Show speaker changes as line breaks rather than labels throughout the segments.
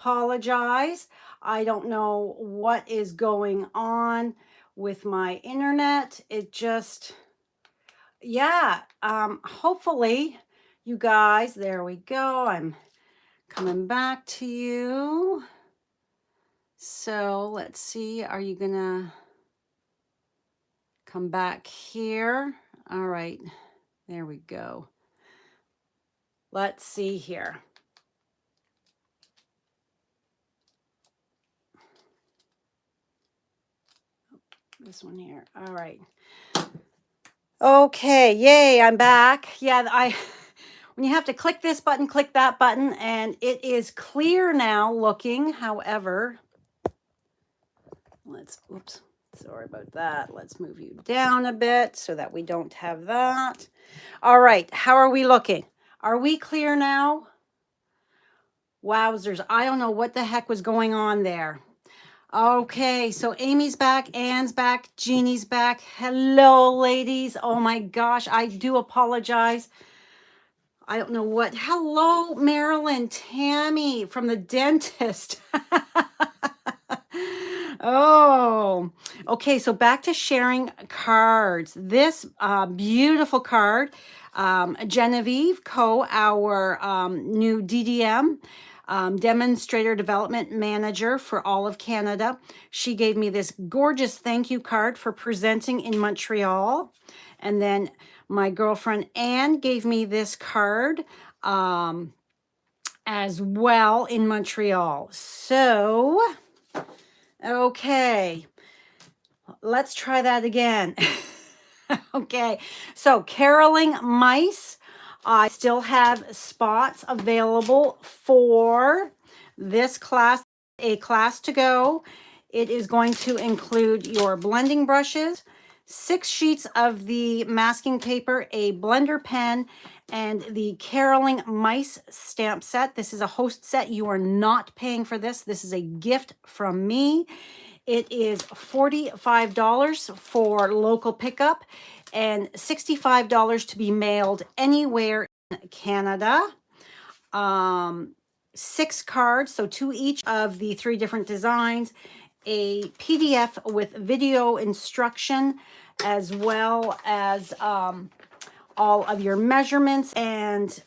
apologize. I don't know what is going on with my internet. It just, yeah, hopefully you guys, there we go. I'm coming back to you. So let's see, are you gonna come back here? All right, there we go. Let's see here. This one here. All right. Okay, yay, I'm back. Yeah, when you have to click this button, click that button, and it is clear now looking. However, oops, sorry about that. Let's move you down a bit so that we don't have that. All right, how are we looking? Are we clear now? Wowzers, I don't know what the heck was going on there. Okay, so Amy's back, Anne's back, Jeannie's back. Hello, ladies. Oh my gosh, I do apologize. I don't know what. Hello, Marilyn, Tammy from the dentist. Oh, okay. So back to sharing cards. This beautiful card, Genevieve Co, our new DDM, Demonstrator Development Manager for all of Canada. She gave me this gorgeous thank you card for presenting in Montreal. And then my girlfriend Anne gave me this card as well in Montreal. So, okay, let's try that again. Okay, so caroling mice. I still have spots available for this class, a class to go. It is going to include your blending brushes, 6 sheets of the masking paper, a blender pen, and the caroling mice stamp set. This is a host set. You are not paying for this. This is a gift from me. It is $45 for local pickup and $65 to be mailed anywhere in Canada. 6 cards, so 2 each of the 3 different designs, a PDF with video instruction, as well as all of your measurements and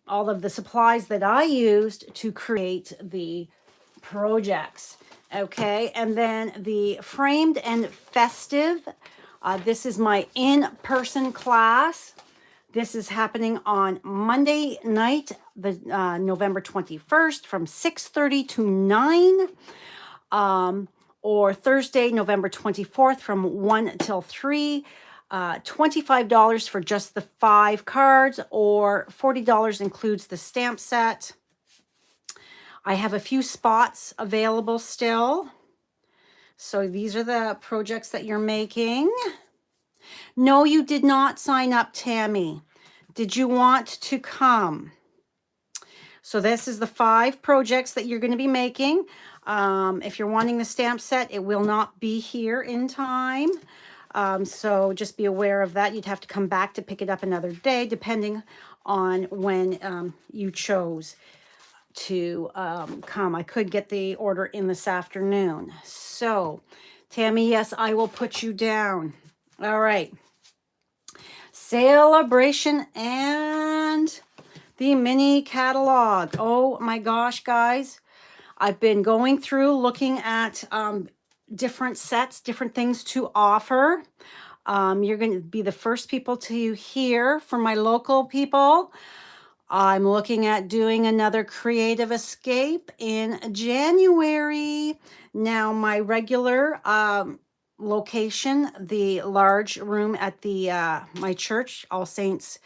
all of the supplies that I used to create the projects. Okay, and then the framed and festive. This is my in-person class. This is happening on Monday night, the November 21st from 6:30 to 9, or Thursday, November 24th from 1 till 3. $25 for just the 5 cards, or $40 includes the stamp set. I have a few spots available still. So these are the projects that you're making. No, you did not sign up, Tammy. Did you want to come? So this is the 5 projects that you're going to be making. If you're wanting the stamp set, it will not be here in time. So just be aware of that. You'd have to come back to pick it up another day, depending on when you chose to come. I could get the order in this afternoon. So, Tammy, yes, I will put you down. All right. Celebration and the mini catalog. Oh my gosh, guys. I've been going through looking at different sets, different things to offer. You're going to be the first people to hear from my local people. I'm looking at doing another creative escape in January. Now, my regular location, the large room at the my church, All Saints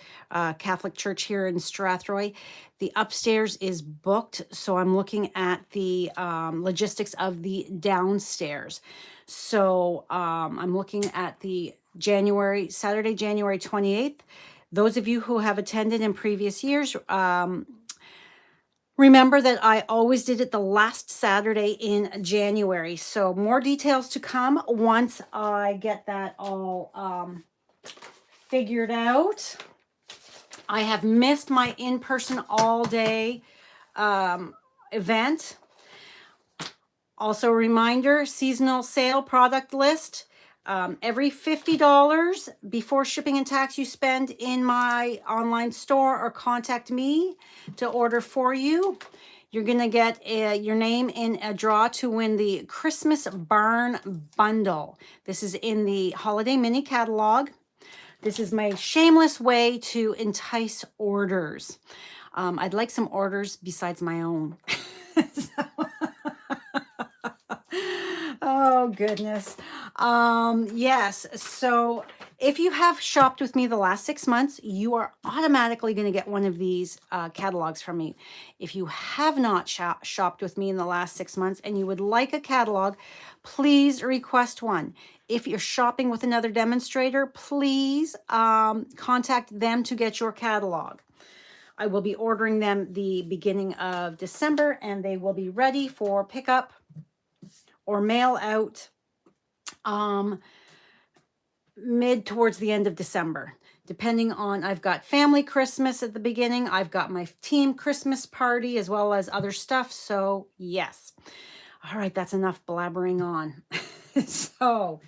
Catholic Church here in Strathroy, the upstairs is booked. So I'm looking at the logistics of the downstairs. So I'm looking at the Saturday, January 28th. Those of you who have attended in previous years, remember that I always did it the last Saturday in January. So more details to come once I get that all figured out. I have missed my in-person all day event. Also a reminder, seasonal sale product list. Every $50 before shipping and tax you spend in my online store or contact me to order for you, you're going to get your name in a draw to win the Christmas Barn Bundle. This is in the Holiday Mini Catalog. This is my shameless way to entice orders. I'd like some orders besides my own. Oh, goodness. Yes. So if you have shopped with me the last 6 months, you are automatically going to get one of these catalogs from me. If you have not shopped with me in the last 6 months and you would like a catalog, please request one. If you're shopping with another demonstrator, please contact them to get your catalog. I will be ordering them the beginning of December, and they will be ready for pickup or mail out mid towards the end of December, depending on, I've got family Christmas at the beginning. I've got my team Christmas party as well as other stuff. So yes. All right. That's enough blabbering on. So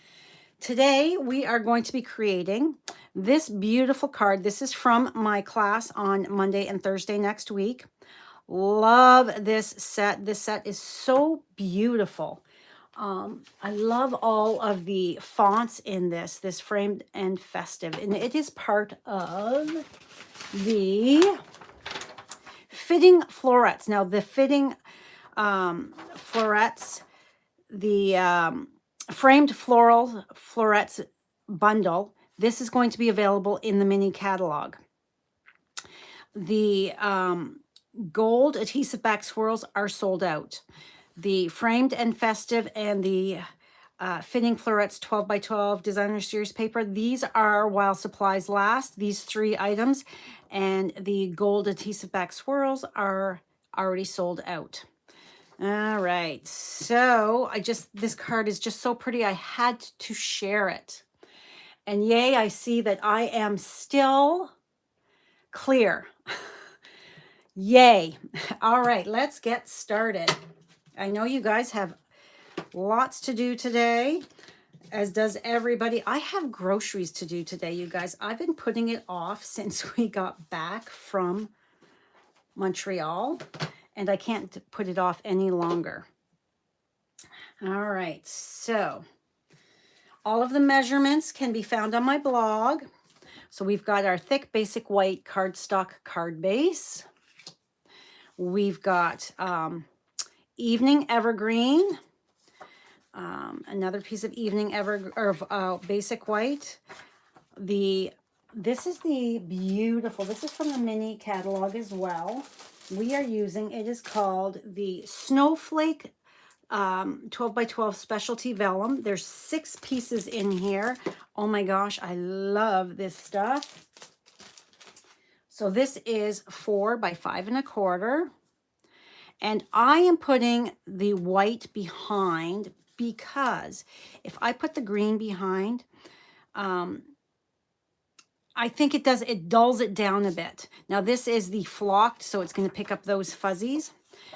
today we are going to be creating this beautiful card. This is from my class on Monday and Thursday next week. Love this set. This set is so beautiful. I love all of the fonts in this framed and festive, and it is part of the fitting florets. Now the fitting florets, the framed florets bundle, this is going to be available in the mini catalog. The gold adhesive back swirls are sold out. The framed and festive and the fitting florets 12 by 12 designer series paper, these are while supplies last, these 3 items, and the gold adhesive back swirls are already sold out. All right, so this card is just so pretty, I had to share it. And yay, I see that I am still clear. Yay. All right, let's get started. I know you guys have lots to do today, as does everybody. I have groceries to do today, you guys. I've been putting it off since we got back from Montreal, and I can't put it off any longer. All right, so all of the measurements can be found on my blog. So we've got our thick basic white cardstock card base. We've got evening evergreen, another piece of evening basic white. This is the beautiful, this is from the mini catalog as well. We are using, it is called the Snowflake 12 by 12 specialty vellum. There's 6 pieces in here. Oh my gosh, I love this stuff. So this is 4 by 5 1/4. And I am putting the white behind because if I put the green behind, I think it dulls it down a bit. Now this is the flocked, so it's going to pick up those fuzzies.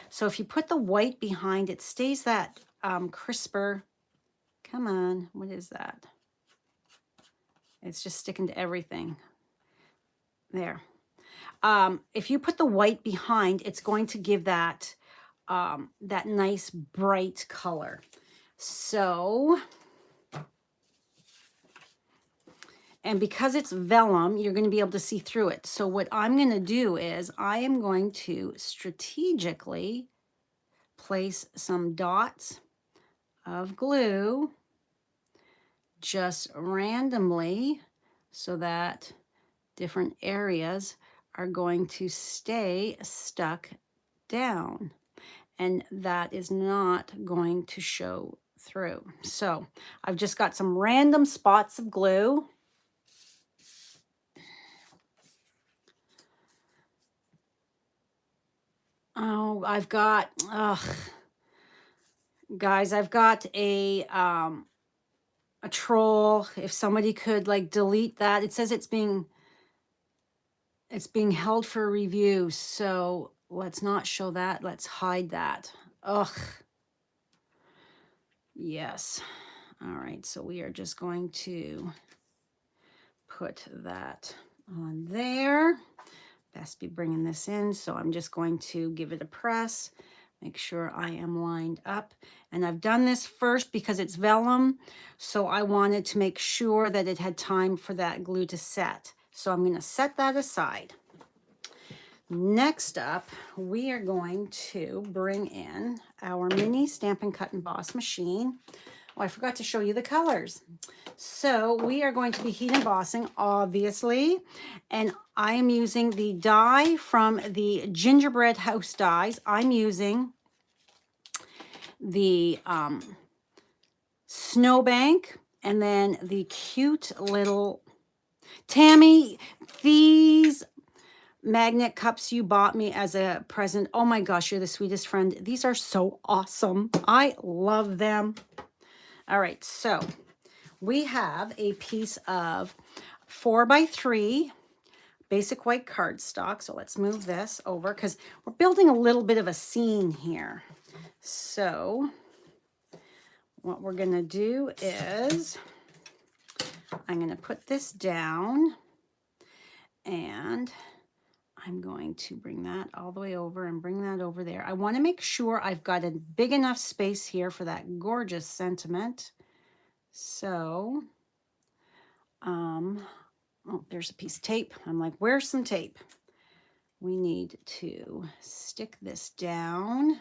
So if you put the white behind, it stays that crisper. Come on, what is that? It's just sticking to everything. There. If you put the white behind, it's going to give that that nice bright color. So, and because it's vellum, you're going to be able to see through it. So what I'm going to do is I am going to strategically place some dots of glue just randomly so that different areas are going to stay stuck down, and that is not going to show through. So I've just got some random spots of glue. Oh, I've got, guys, I've got a troll. If somebody could like delete that, it says it's being held for review. So let's not show that. Let's hide that. Ugh. Yes. All right, so we are just going to put that on there. Best be bringing this in, so I'm just going to give it a press, make sure I am lined up. And I've done this first because it's vellum, so I wanted to make sure that it had time for that glue to set. So I'm going to set that aside. Next up, we are going to bring in our mini Stampin' Cut Emboss machine. Oh, I forgot to show you the colors. So we are going to be heat embossing, obviously, and I am using the die from the Gingerbread House dies. I'm using the Snowbank, and then the cute little Tammy, these magnet cups you bought me as a present. Oh my gosh, you're the sweetest friend. These are so awesome. I love them. All right, so we have a piece of 4x3 basic white cardstock. So let's move this over because we're building a little bit of a scene here. So what we're going to do is I'm going to put this down, and I'm going to bring that all the way over and bring that over there. I want to make sure I've got a big enough space here for that gorgeous sentiment. So, oh, there's a piece of tape. I'm like, where's some tape? We need to stick this down.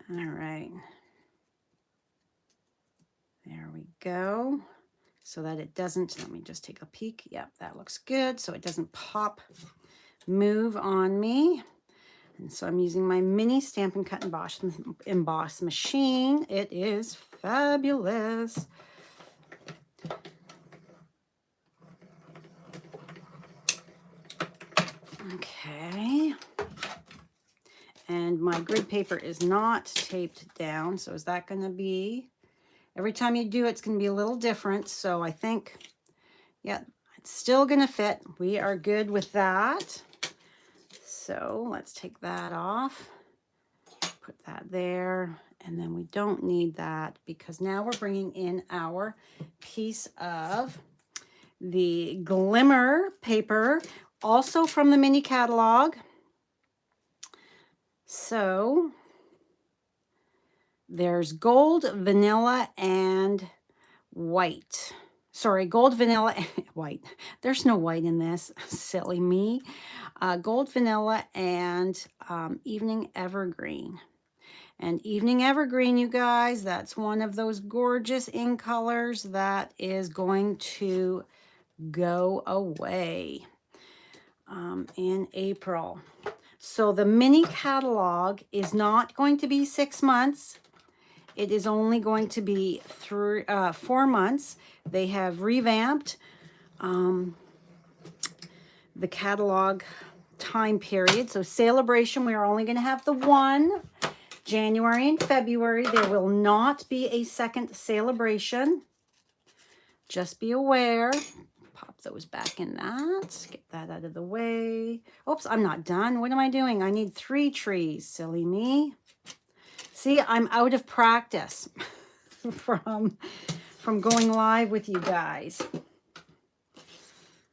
All right. There we go. So that it doesn't, let me just take a peek. Yep, that looks good. So it doesn't pop, move on me. And so I'm using my mini Stampin' Cut Emboss machine. It is fabulous. Okay. And my grid paper is not taped down. So is that going to be, every time you do it, it's going to be a little different. So I think, yeah, it's still going to fit. We are good with that. So let's take that off, put that there, and then we don't need that because now we're bringing in our piece of the glimmer paper, also from the mini catalog. So there's gold, vanilla, and white. Sorry, gold, vanilla, and white. There's no white in this, silly me. Gold, vanilla, and evening evergreen. And evening evergreen, you guys, that's one of those gorgeous ink colors that is going to go away in April. So the mini catalog is not going to be 6 months. It is only going to be 4 months. They have revamped the catalog time period. So celebration, we are only going to have the one. January and February, there will not be a second celebration. Just be aware. Pop those back in that. Get that out of the way. Oops, I'm not done. What am I doing? I need 3 trees. Silly me. See, I'm out of practice from going live with you guys.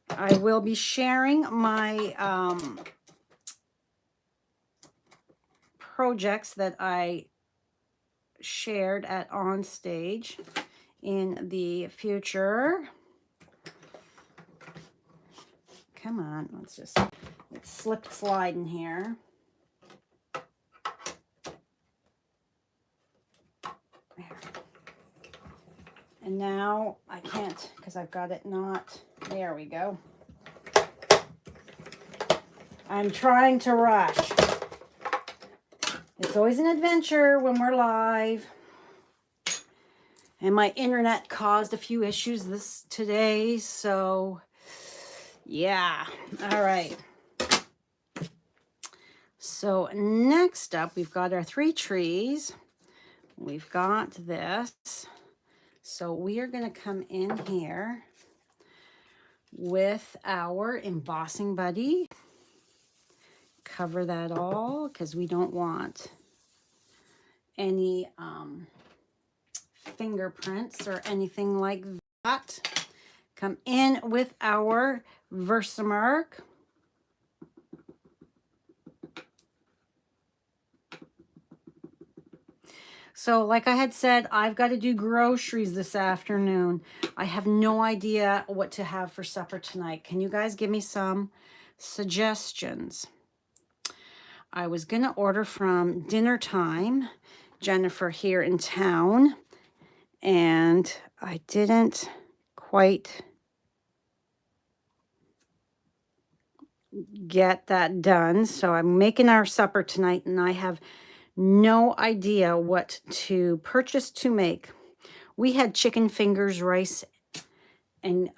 I will be sharing my projects that I shared at On Stage in the future. Come on, let's slip slide in here. There. And now I can't because I've got it not. There we go. I'm trying to rush. It's always an adventure when we're live. And my internet caused a few issues today, so yeah. All right. So next up, we've got our 3 trees. We've got this. So we are going to come in here with our embossing buddy. Cover that all because we don't want any fingerprints or anything like that. Come in with our Versamark. So like I had said, I've got to do groceries this afternoon. I have no idea what to have for supper tonight. Can you guys give me some suggestions? I was going to order from Dinner Time, Jennifer here in town, and I didn't quite get that done. So I'm making our supper tonight, and I have no idea what to purchase to make. We had chicken fingers, rice, and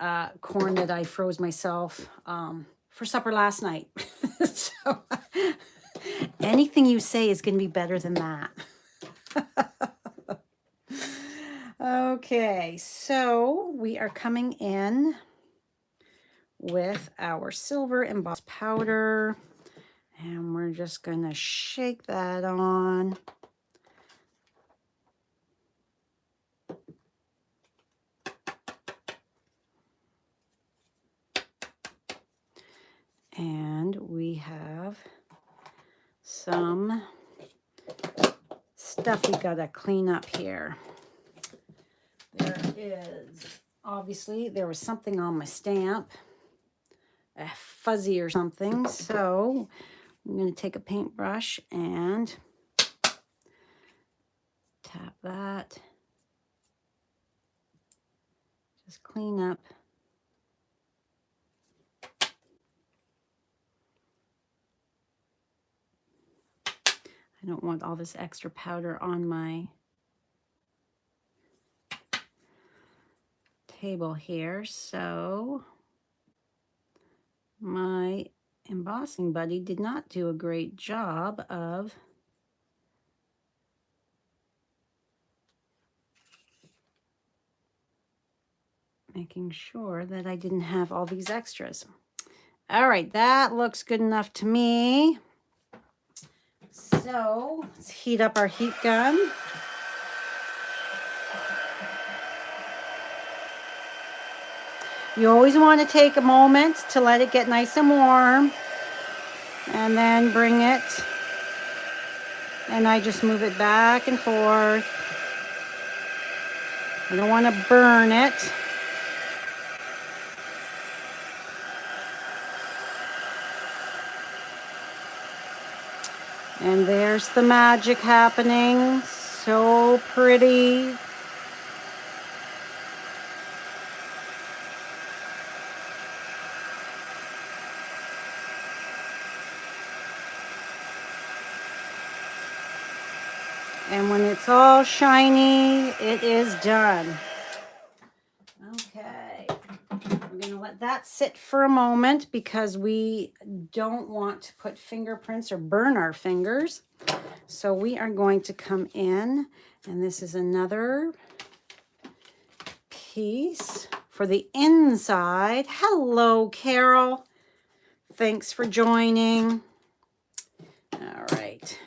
corn that I froze myself for supper last night. So anything you say is going to be better than that. Okay, so we are coming in with our silver embossed powder, and we're just going to shake that on. And we have some stuff we got to clean up here. There is, obviously, there was something on my stamp, a fuzzy or something. So I'm going to take a paintbrush and tap that. Just clean up. I don't want all this extra powder on my table here. So my embossing buddy did not do a great job of making sure that I didn't have all these extras. All right, that looks good enough to me. So let's heat up our heat gun. You always want to take a moment to let it get nice and warm, and then bring it, and I just move it back and forth. I don't want to burn it. And there's the magic happening. So pretty. And when it's all shiny, it is done. Okay. We're going to let that sit for a moment because we don't want to put fingerprints or burn our fingers. So we are going to come in, and this is another piece for the inside. Hello, Carol. Thanks for joining. All right.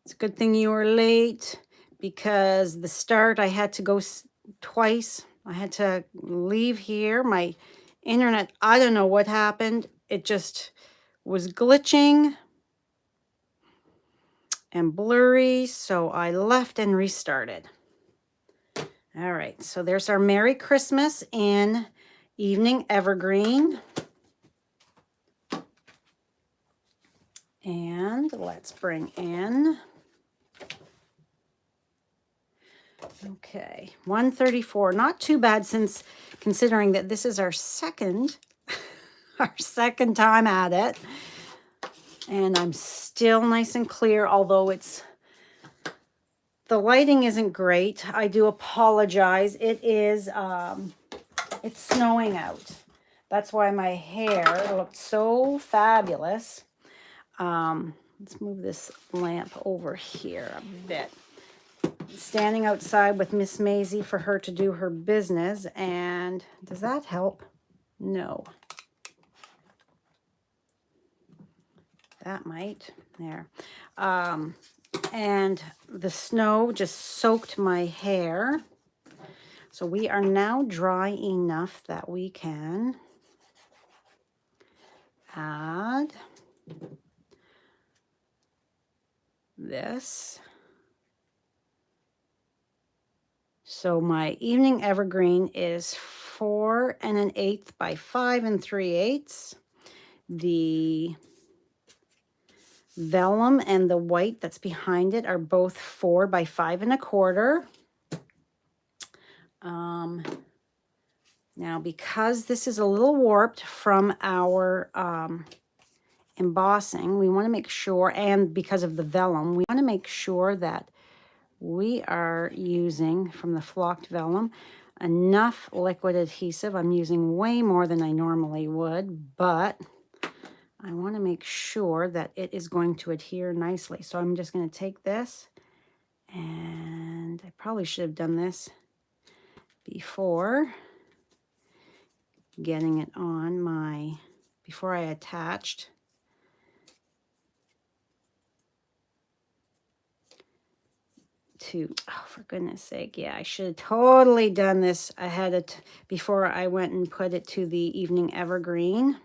It's a good thing you were late because the start I had to go twice. I had to leave here. My internet, I don't know what happened. It just was glitching and blurry, so I left and restarted. All right, so there's our Merry Christmas in Evening Evergreen. And let's bring in, okay, 134. Not too bad, since considering that this is our second time at it. And I'm still nice and clear, although the lighting isn't great. I do apologize. It is, it's snowing out. That's why my hair looked so fabulous. Let's move this lamp over here a bit. standing outside with Miss Maisie for her to do her business. And does that help? No. That might. There. And the snow just soaked my hair. So we are now dry enough that we can add this. So my evening evergreen is 4 1/8 by 5 3/8. The vellum and the white that's behind it are both 4 by 5 1/4. Now, because this is a little warped from our embossing, we want to make sure, and because of the vellum, we want to make sure that we are using, from the flocked vellum, enough liquid adhesive. I'm using way more than I normally would, but I want to make sure that it is going to adhere nicely. So I'm just going to take this, and I probably should have done this before getting it on my, before I attached. To, oh, for goodness sake, yeah, I should have totally done this ahead of, before I went and put it to the evening evergreen.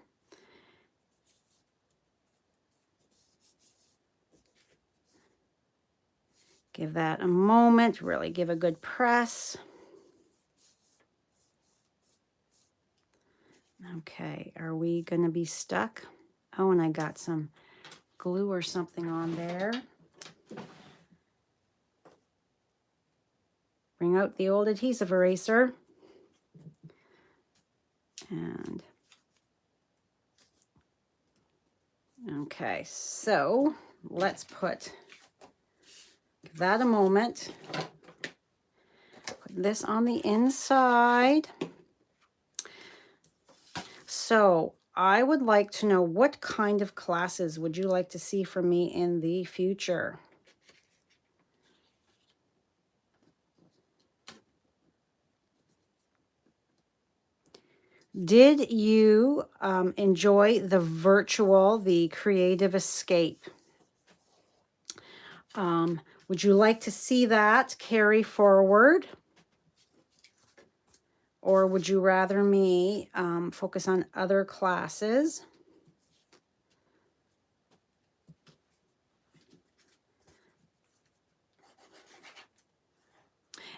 Give that a moment, really give a good press. Okay, are we going to be stuck? Oh, and I got some glue or something on there. Bring out the old adhesive eraser. And okay, so let's put, give that a moment. Put this on the inside. So I would like to know, what kind of classes would you like to see from me in the future? Did you enjoy the virtual, the creative escape? Would you like to see that carry forward? Or would you rather me focus on other classes?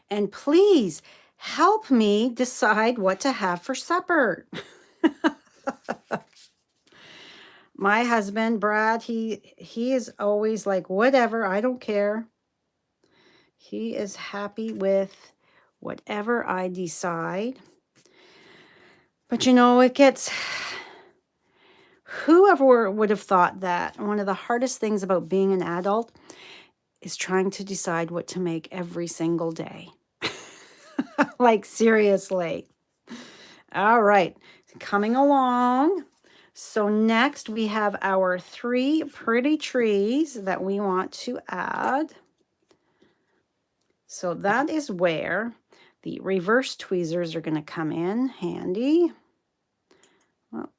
And please help me decide what to have for supper. My husband, Brad, he is always like, whatever, I don't care. He is happy with whatever I decide. But you know, it gets, whoever would have thought that one of the hardest things about being an adult is trying to decide what to make every single day. Like, seriously. All right, coming along. So next we have our 3 pretty trees that we want to add. So that is where the reverse tweezers are going to come in handy. Well,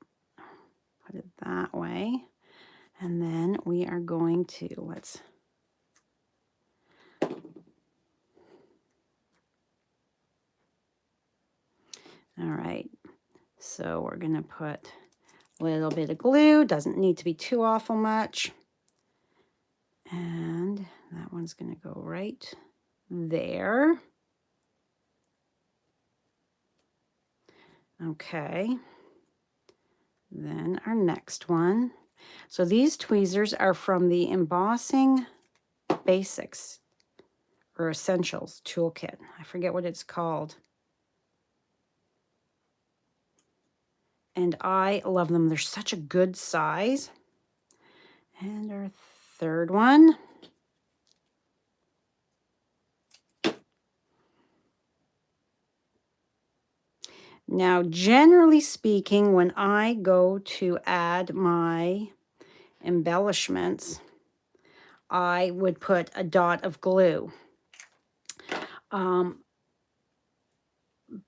put it that way. And then we are going to, let's, all right. So we're going to put a little bit of glue. Doesn't need to be too awful much. And that one's going to go right there. Okay. Then our next one. So these tweezers are from the Embossing Basics or Essentials Toolkit. I forget what it's called. And I love them. They're such a good size. And our third one. Now, generally speaking, when I go to add my embellishments, I would put a dot of glue. Um,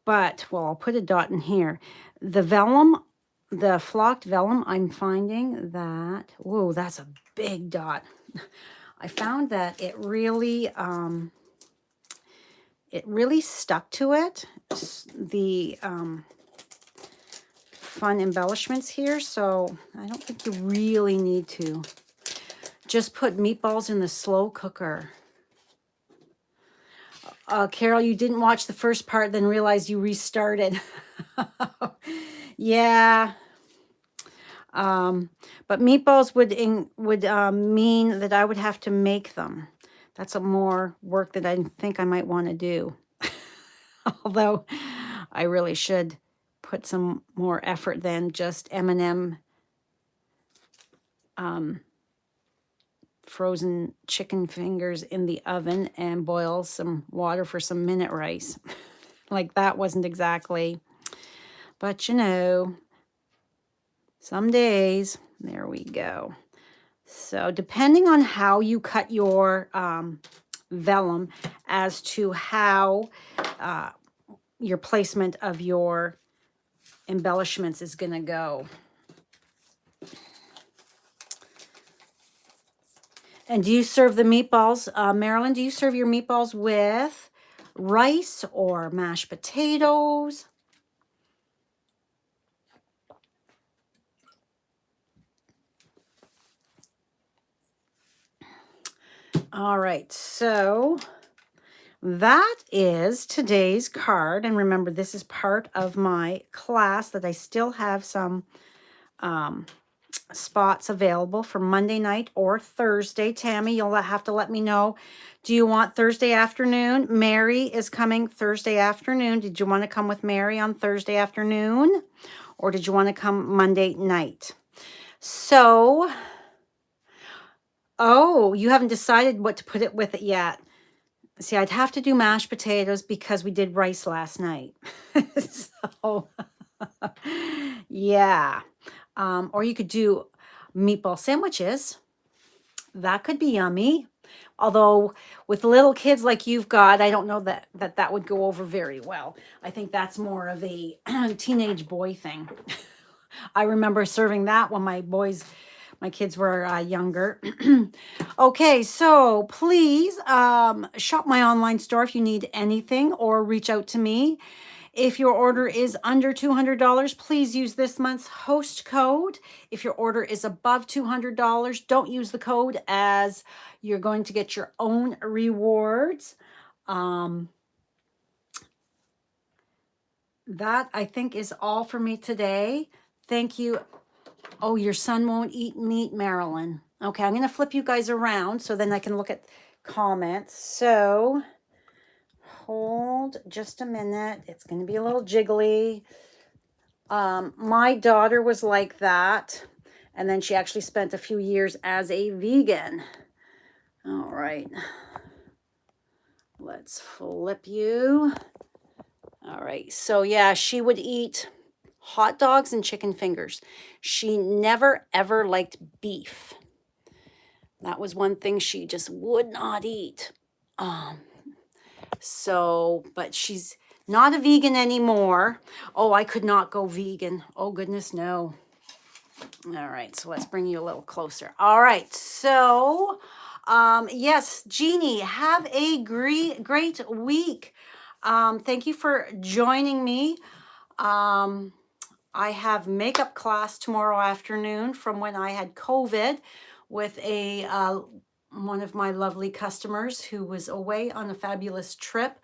but, well, I'll put a dot in here. The vellum, the flocked vellum, I'm finding that, whoa, that's a big dot. I found that it really stuck to it, the fun embellishments here. So I don't think you really need to. Just put meatballs in the slow cooker. Carol, you didn't watch the first part, then realize you restarted. Yeah. But meatballs would mean that I would have to make them. That's a more work that I think I might want to do. Although I really should put some more effort than just M&M frozen chicken fingers in the oven and boil some water for some minute rice. Like that wasn't exactly, but you know, some days. There we go. So depending on how you cut your vellum as to how your placement of your embellishments is going to go. And do you serve the meatballs, Marilyn, do you serve your meatballs with rice or mashed potatoes? All right, so that is today's card. And remember, this is part of my class that I still have some spots available for Monday night or Thursday. Tammy, you'll have to let me know. Do you want Thursday afternoon? Mary is coming Thursday afternoon. Did you want to come with Mary on Thursday afternoon? Or did you want to come Monday night? So, oh, you haven't decided what to put it with it yet. See, I'd have to do mashed potatoes because we did rice last night. So, yeah. Or you could do meatball sandwiches. That could be yummy. Although with little kids like you've got, I don't know that would go over very well. I think that's more of a teenage boy thing. I remember serving that when my kids were younger. Okay, so please shop my online store if you need anything or reach out to me. If your order is under $200, please use this month's host code. If your order is above $200, don't use the code as you're going to get your own rewards. That, I think, is all for me today. Thank you. Oh, your son won't eat meat, Marilyn. Okay, I'm going to flip you guys around so then I can look at comments. So hold just a minute. It's going to be a little jiggly. My daughter was like that, and then she actually spent a few years as a vegan. All right. Let's flip you. All right. So yeah, she would eat hot dogs and chicken fingers. She never ever liked beef. That was one thing she just would not eat. So, but she's not a vegan anymore. Oh, I could not go vegan. Oh, goodness, no. All right, so let's bring you a little closer. All right, so, yes, Jeannie, have a great week. Thank you for joining me. I have makeup class tomorrow afternoon from when I had COVID with one of my lovely customers who was away on a fabulous trip.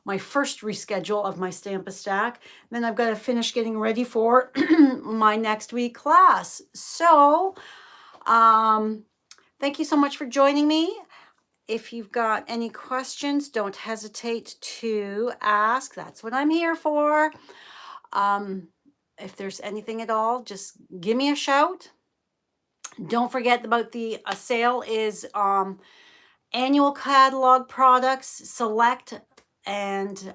My first reschedule of my Stampin' Stack. Then I've got to finish getting ready for my next week class. So, thank you so much for joining me. If you've got any questions, don't hesitate to ask. That's what I'm here for. If there's anything at all, just give me a shout. Don't forget about the sale is annual catalog products, select, and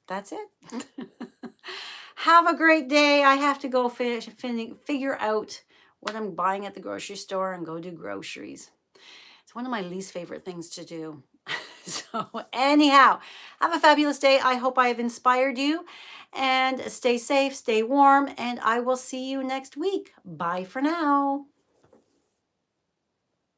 that's it. Have a great day. I have to go figure out what I'm buying at the grocery store and go do groceries. It's one of my least favorite things to do. So anyhow, have a fabulous day. I hope I have inspired you, and stay safe, stay warm, and I will see you next week. Bye for now.